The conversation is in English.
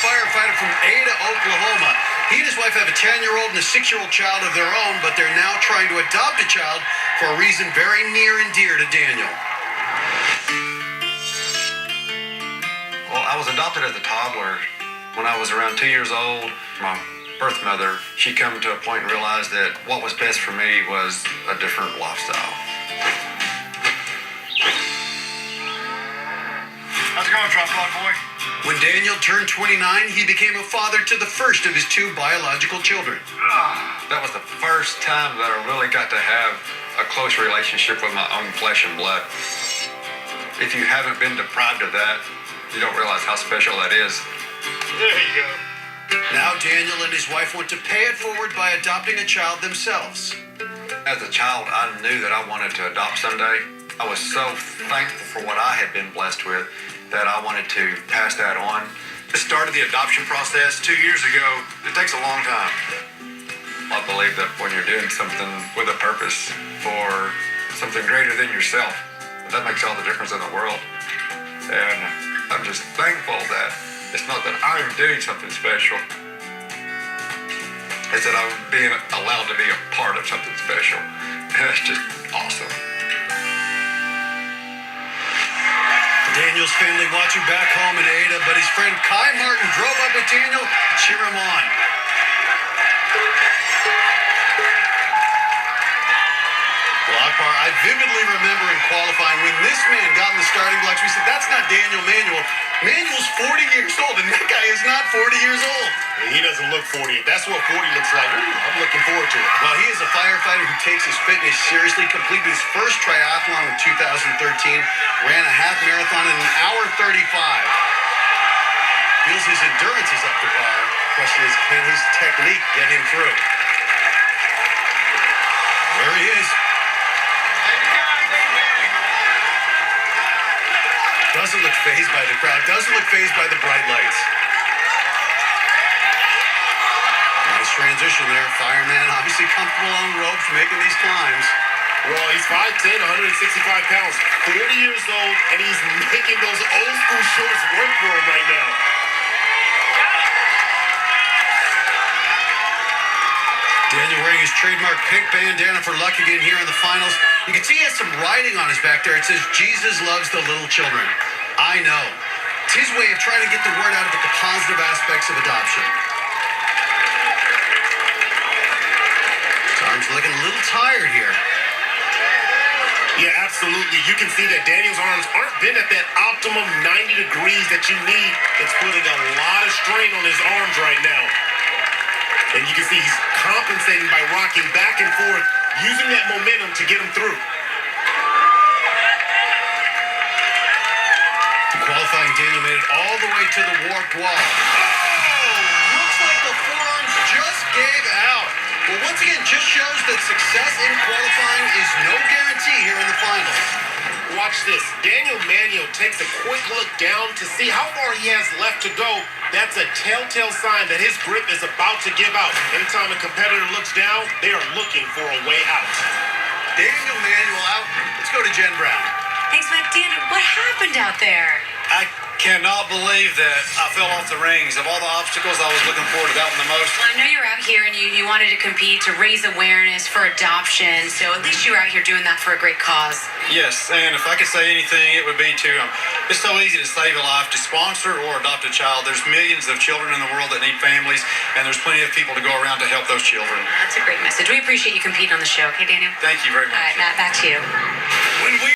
firefighter from Ada, Oklahoma. He and his wife have a 10-year-old and a 6-year-old child of their own, but they're now trying to adopt a child for a reason very near and dear to Daniel. Well, I was adopted as a toddler. When I was around 2 years old, my birth mother, she come to a point and realized that what was best for me was a different lifestyle. How's it going, Drop Log Boy? When Daniel turned 29, he became a father to the first of his 2 biological children. That was the first time that I really got to have a close relationship with my own flesh and blood. If you haven't been deprived of that, you don't realize how special that is. There you go. Now Daniel and his wife want to pay it forward by adopting a child themselves. As a child, I knew that I wanted to adopt someday. I was so thankful for what I had been blessed with that I wanted to pass that on. I started the adoption process 2 years ago. It takes a long time. I believe that when you're doing something with a purpose for something greater than yourself, that makes all the difference in the world. And I'm just thankful that it's not that I'm doing something special. It's that I'm being allowed to be a part of something special. And it's just awesome. Daniel's family watching back home in Ada, but his friend Kai Martin drove up with Daniel to cheer him on. Well, Akbar, I vividly remember in qualifying when this man got in the starting blocks, we said, that's not Daniel Manuel. Manuel's 40 years old, and that guy is not 40 years old. He doesn't look 40. That's what 40 looks like. Ooh, I'm looking forward to it. Well, he is a firefighter who takes his fitness seriously, completed his first triathlon in 2013, ran a half marathon in 1:35. Feels his endurance is up to par. Question is, can his technique get him through? There he is. Doesn't look fazed by the crowd. Doesn't look fazed by the bright lights. Nice transition there. Fireman obviously comfortable on the ropes making these climbs. Well, he's 5'10", 165 pounds, 40 years old, and he's making those old school shorts work for him right now. Daniel wearing his trademark pink bandana for luck again here in the finals. You can see he has some writing on his back there. It says, Jesus loves the little children. I know. It's his way of trying to get the word out about the positive aspects of adoption. His arm's looking a little tired here. Yeah, absolutely. You can see that Daniel's arms aren't been at that optimum 90 degrees that you need. It's putting a lot of strain on his arms right now. And you can see he's compensating by rocking back and forth, using that momentum to get him through. Qualifying, Daniel made it all the way to the warped wall. Oh! Looks like the forearms just gave out. Well, once again, just shows that success in qualifying is no guarantee here in the finals. Watch this. Daniel Manuel takes a quick look down to see how far he has left to go. That's a telltale sign that his grip is about to give out. Anytime a competitor looks down, they are looking for a way out. Daniel Manuel out. Let's go to Jen Brown. Thanks, Mike. Daniel, what happened out there? I cannot believe that I fell off the rings. Of all the obstacles, I was looking forward to that one the most. Well, I know you're out here and you wanted to compete to raise awareness for adoption, so at least you were out here doing that for a great cause. Yes, and if I could say anything, it would be to, it's so easy to save a life, to sponsor or adopt a child. There's millions of children in the world that need families, and there's plenty of people to go around to help those children. That's a great message. We appreciate you competing on the show. Okay, Daniel? Thank you very much. All right, Matt, back to you. When we